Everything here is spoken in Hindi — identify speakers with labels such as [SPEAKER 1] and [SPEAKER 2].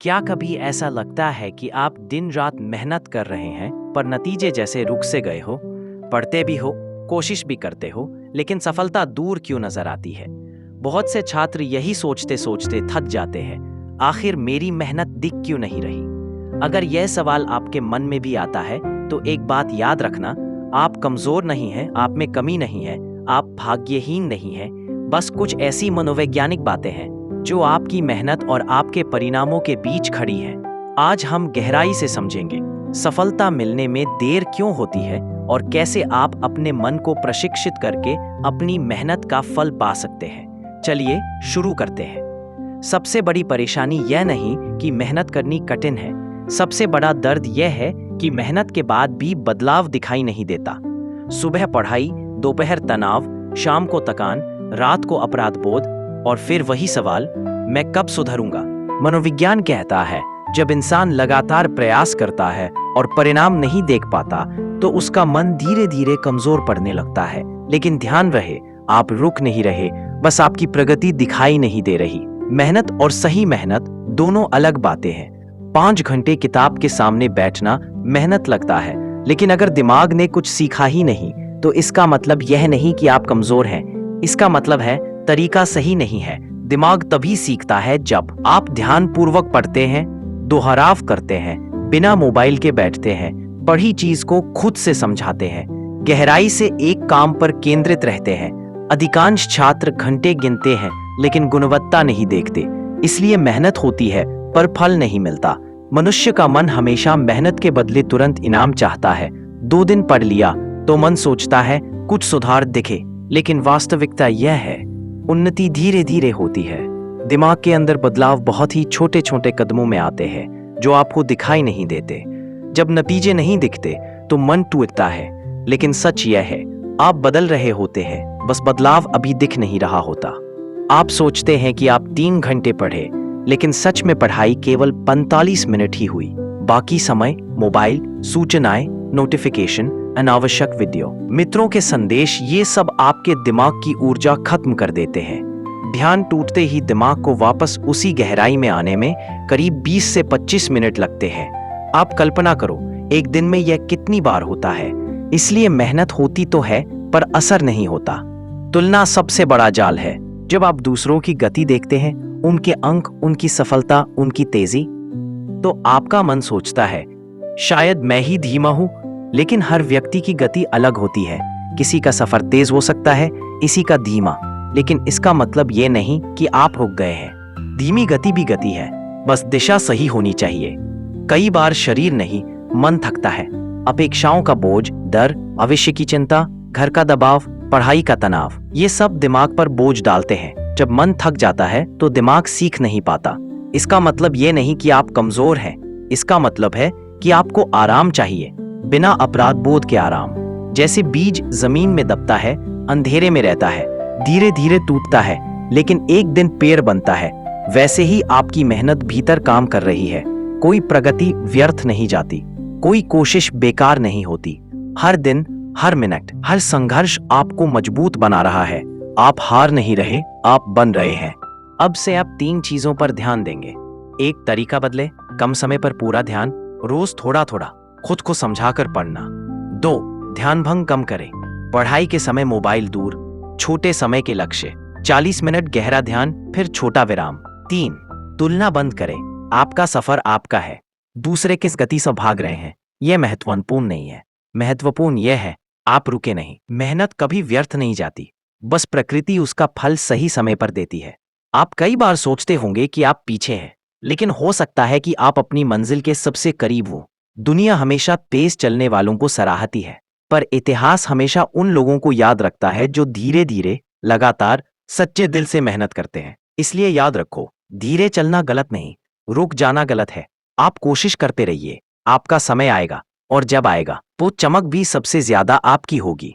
[SPEAKER 1] क्या कभी ऐसा लगता है कि आप दिन रात मेहनत कर रहे हैं पर नतीजे जैसे रुक से गए हो? पढ़ते भी हो, कोशिश भी करते हो, लेकिन सफलता दूर क्यों नजर आती है? बहुत से छात्र यही सोचते सोचते थक जाते हैं, आखिर मेरी मेहनत दिख क्यों नहीं रही? अगर यह सवाल आपके मन में भी आता है तो एक बात याद रखना, आप कमजोर नहीं हैं, आप में कमी नहीं है, आप भाग्यहीन नहीं हैं, बस कुछ ऐसी मनोवैज्ञानिक बातें हैं जो आपकी मेहनत और आपके परिणामों के बीच खड़ी हैं। आज हम गहराई से समझेंगे सफलता मिलने में देर क्यों होती है और कैसे आप अपने मन को प्रशिक्षित करके अपनी मेहनत का फल पा सकते हैं। चलिए शुरू करते हैं। सबसे बड़ी परेशानी यह नहीं कि मेहनत करनी कठिन है, सबसे बड़ा दर्द यह है कि मेहनत के बाद भी बदलाव दिखाई नहीं देता। सुबह पढ़ाई, दोपहर तनाव, शाम को थकान, रात को अपराध बोध और फिर वही सवाल, मैं कब सुधरूंगा? मनोविज्ञान कहता है जब इंसान लगातार प्रयास करता है और परिणाम नहीं देख पाता तो उसका मन धीरे धीरे कमजोर पड़ने लगता है। लेकिन ध्यान रहे, आप रुक नहीं रहे, बस आपकी प्रगति दिखाई नहीं दे रही। मेहनत और सही मेहनत दोनों अलग बातें हैं। 5 घंटे किताब के सामने बैठना मेहनत लगता है, लेकिन अगर दिमाग ने कुछ सीखा ही नहीं तो इसका मतलब यह नहीं कि आप कमजोर हैं, इसका मतलब है तरीका सही नहीं है। दिमाग तभी सीखता है जब आप ध्यानपूर्वक पढ़ते हैं, दोहराव करते हैं, बिना मोबाइल के बैठते हैं, पढ़ी चीज को खुद से समझाते हैं, गहराई से एक काम पर केंद्रित रहते हैं। अधिकांश छात्र घंटे गिनते हैं लेकिन गुणवत्ता नहीं देखते, इसलिए मेहनत होती है पर फल नहीं मिलता। मनुष्य का मन हमेशा मेहनत के बदले तुरंत इनाम चाहता है। 2 दिन पढ़ लिया तो मन सोचता है कुछ सुधार दिखे, लेकिन वास्तविकता यह है उन्नति धीरे धीरे होती है। दिमाग के अंदर बदलाव बहुत ही छोटे छोटे कदमों में आते हैं जो आपको दिखाई नहीं देते। जब नतीजे नहीं दिखते तो मन टूटता है, लेकिन सच यह है आप बदल रहे होते हैं, बस बदलाव अभी दिख नहीं रहा होता। आप सोचते हैं कि आप 3 घंटे पढ़े, लेकिन सच में पढ़ाई केवल 45 मिनट ही हुई। बाकी समय मोबाइल, सूचनाएं, नोटिफिकेशन, अनावश्यक वीडियो, मित्रों के संदेश, ये सब आपके दिमाग की ऊर्जा खत्म कर देते हैं। ध्यान टूटते ही दिमाग को वापस उसी गहराई में आने में करीब 20 से 25 मिनट लगते हैं। आप कल्पना करो एक दिन में यह कितनी बार होता है। इसलिए मेहनत होती तो है पर असर नहीं होता। तुलना सबसे बड़ा जाल है। जब आप दूसरों की गति देखते हैं, उनके अंक, उनकी सफलता, उनकी तेजी, तो आपका मन सोचता है शायद मैं ही धीमा हूं। लेकिन हर व्यक्ति की गति अलग होती है। किसी का सफर तेज हो सकता है, किसी का धीमा, लेकिन इसका मतलब ये नहीं कि आप रुक गए हैं। धीमी गति भी गति है, बस दिशा सही होनी चाहिए। कई बार शरीर नहीं, मन थकता है। अपेक्षाओं का बोझ, डर, भविष्य की चिंता, घर का दबाव, पढ़ाई का तनाव, ये सब दिमाग पर बोझ डालते हैं। जब मन थक जाता है तो दिमाग सीख नहीं पाता। इसका मतलब ये नहीं कि आप कमजोर हैं, इसका मतलब है कि आपको आराम चाहिए, बिना अपराध बोध के आराम। जैसे बीज जमीन में दबता है, अंधेरे में रहता है, धीरे धीरे टूटता है, लेकिन एक दिन पेड़ बनता है। वैसे ही आपकी मेहनत भीतर काम कर रही है। कोई प्रगति व्यर्थ नहीं जाती, कोई कोशिश बेकार नहीं होती। हर दिन, हर मिनट, हर संघर्ष आपको मजबूत बना रहा है। आप हार नहीं रहे, आप बन रहे हैं। अब से आप 3 चीजों पर ध्यान देंगे। 1, तरीका बदले, कम समय पर पूरा ध्यान, रोज थोड़ा थोड़ा, खुद को समझाकर पढ़ना। 2, ध्यान भंग कम करें, पढ़ाई के समय मोबाइल दूर, छोटे समय के लक्ष्य, 40 मिनट गहरा ध्यान, फिर छोटा विराम। 3, तुलना बंद करें, आपका सफर आपका है, दूसरे किस गति से भाग रहे हैं यह महत्वपूर्ण नहीं है। महत्वपूर्ण यह है आप रुके नहीं। मेहनत कभी व्यर्थ नहीं जाती, बस प्रकृति उसका फल सही समय पर देती है। आप कई बार सोचते होंगे कि आप पीछे हैं, लेकिन हो सकता है कि आप अपनी मंजिल के सबसे करीब हो। दुनिया हमेशा तेज चलने वालों को सराहती है, पर इतिहास हमेशा उन लोगों को याद रखता है जो धीरे धीरे, लगातार, सच्चे दिल से मेहनत करते हैं। इसलिए याद रखो, धीरे चलना गलत नहीं, रुक जाना गलत है। आप कोशिश करते रहिए, आपका समय आएगा, और जब आएगा तो चमक भी सबसे ज्यादा आपकी होगी।